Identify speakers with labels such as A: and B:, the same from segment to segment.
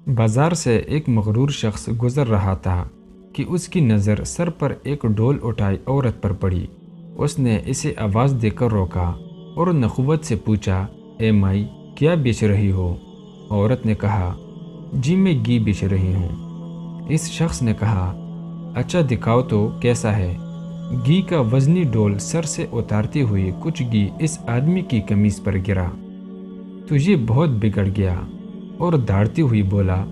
A: بازار سے ایک مغرور شخص گزر رہا تھا کہ اس کی نظر سر پر ایک ڈول اٹھائی عورت پر پڑی۔ اس نے اسے آواز دے کر روکا اور نخوت سے پوچھا، اے مائی، کیا بیچ رہی ہو؟ عورت نے کہا، جی میں گھی بیچ رہی ہوں۔ اس شخص نے کہا، اچھا دکھاؤ تو کیسا ہے؟ گھی کا وزنی ڈول سر سے اتارتے ہوئے کچھ گھی اس آدمی کی قمیص پر گرا تو یہ بہت بگڑ گیا اور دھاڑتی ہوئی بولا،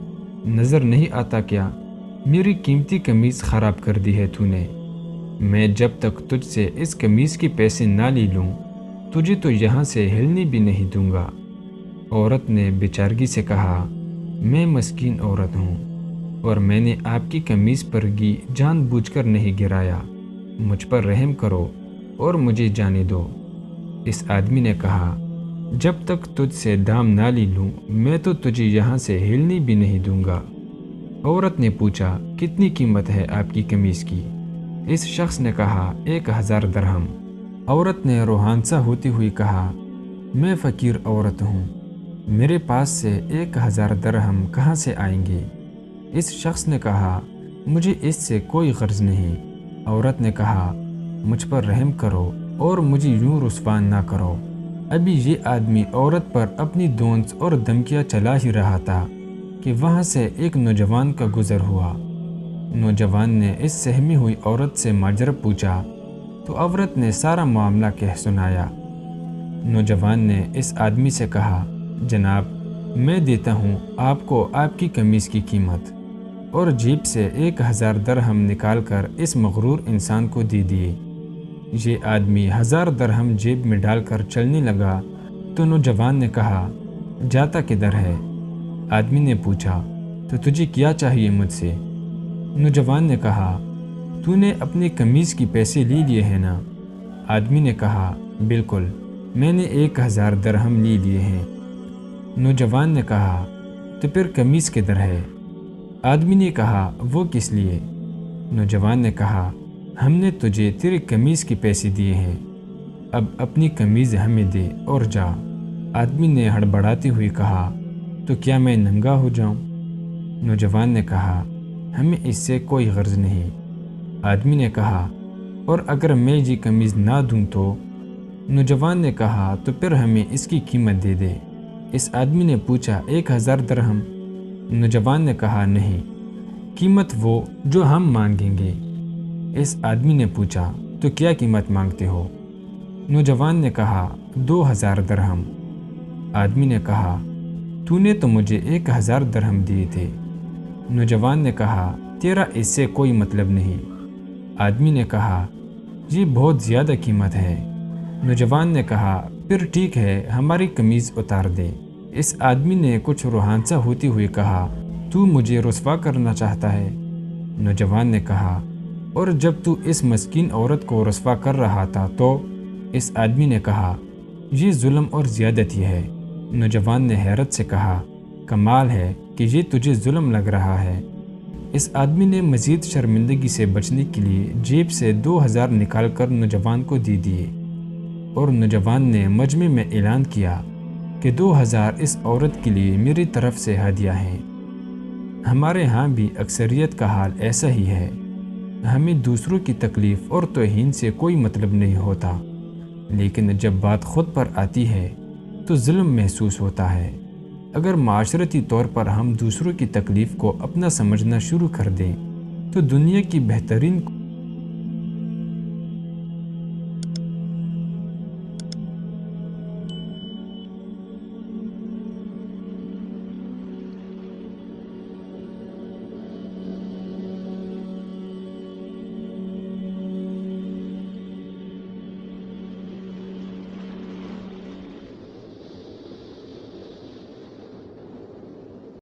A: نظر نہیں آتا کیا؟ میری قیمتی قمیص خراب کر دی ہے تو نے۔ میں جب تک تجھ سے اس قمیص کے پیسے نہ لے لوں تجھے تو یہاں سے ہلنے بھی نہیں دوں گا۔ عورت نے بیچارگی سے کہا، میں مسکین عورت ہوں اور میں نے آپ کی قمیص پر گھی جان بوجھ کر نہیں گرایا، مجھ پر رحم کرو اور مجھے جانے دو۔ اس آدمی نے کہا، جب تک تجھ سے دام نہ لے لوں میں تو تجھے یہاں سے ہلنے بھی نہیں دوں گا۔ عورت نے پوچھا، کتنی قیمت ہے آپ کی قمیص کی؟ اس شخص نے کہا، 1000 درہم۔ عورت نے روحانسا ہوتی ہوئی کہا، میں فقیر عورت ہوں، میرے پاس سے 1000 درہم کہاں سے آئیں گے؟ اس شخص نے کہا، مجھے اس سے کوئی غرض نہیں۔ عورت نے کہا، مجھ پر رحم کرو اور مجھے یوں رسوا نہ کرو۔ ابھی یہ آدمی عورت پر اپنی دونس اور دھمکیاں چلا ہی رہا تھا کہ وہاں سے ایک نوجوان کا گزر ہوا۔ نوجوان نے اس سہمی ہوئی عورت سے ماجرا پوچھا تو عورت نے سارا معاملہ کہہ سنایا۔ نوجوان نے اس آدمی سے کہا، جناب، میں دیتا ہوں آپ کو آپ کی قمیص کی قیمت، اور جیب سے 1000 درہم نکال کر اس مغرور انسان کو دے دیے۔ یہ آدمی 1000 درہم جیب میں ڈال کر چلنے لگا تو نوجوان نے کہا، جاتا کدھر ہے؟ آدمی نے پوچھا، تو تجھے کیا چاہیے مجھ سے؟ نوجوان نے کہا، تو نے اپنی قمیص کی پیسے لے لیے ہیں نا؟ آدمی نے کہا، بالکل، میں نے 1000 درہم لے لیے ہیں۔ نوجوان نے کہا، تو پھر قمیص کدھر ہے؟ آدمی نے کہا، وہ کس لیے؟ نوجوان نے کہا، ہم نے تجھے تیری قمیص کے پیسے دیے ہیں، اب اپنی قمیض ہمیں دے اور جا۔ آدمی نے ہڑبڑاتی ہوئی کہا، تو کیا میں ننگا ہو جاؤں؟ نوجوان نے کہا، ہمیں اس سے کوئی غرض نہیں۔ آدمی نے کہا، اور اگر میں یہ قمیض نہ دوں تو؟ نوجوان نے کہا، تو پھر ہمیں اس کی قیمت دے دے۔ اس آدمی نے پوچھا، 1000 درہم؟ نوجوان نے کہا، نہیں، قیمت وہ جو ہم مانگیں گے۔ اس آدمی نے پوچھا، تو کیا قیمت مانگتے ہو؟ نوجوان نے کہا، 2000 درہم۔ آدمی نے کہا، تو نے تو مجھے 1000 درہم دیے تھے۔ نوجوان نے کہا، تیرا اس سے کوئی مطلب نہیں۔ آدمی نے کہا، یہ بہت زیادہ قیمت ہے۔ نوجوان نے کہا، پھر ٹھیک ہے، ہماری قمیض اتار دے۔ اس آدمی نے کچھ روحانسا ہوتی ہوئی کہا، تو مجھے رسوا کرنا چاہتا ہے؟ نوجوان نے کہا، اور جب تو اس مسکین عورت کو رسوا کر رہا تھا تو؟ اس آدمی نے کہا، یہ ظلم اور زیادتی ہے۔ نوجوان نے حیرت سے کہا، کمال ہے کہ یہ تجھے ظلم لگ رہا ہے۔ اس آدمی نے مزید شرمندگی سے بچنے کے لیے جیب سے 2000 نکال کر نوجوان کو دے دیے، اور نوجوان نے مجمع میں اعلان کیا کہ 2000 اس عورت کے لیے میری طرف سے ہدیہ ہیں۔ ہمارے ہاں بھی اکثریت کا حال ایسا ہی ہے، ہمیں دوسروں کی تکلیف اور توہین سے کوئی مطلب نہیں ہوتا، لیکن جب بات خود پر آتی ہے تو ظلم محسوس ہوتا ہے۔ اگر معاشرتی طور پر ہم دوسروں کی تکلیف کو اپنا سمجھنا شروع کر دیں تو دنیا کی بہترین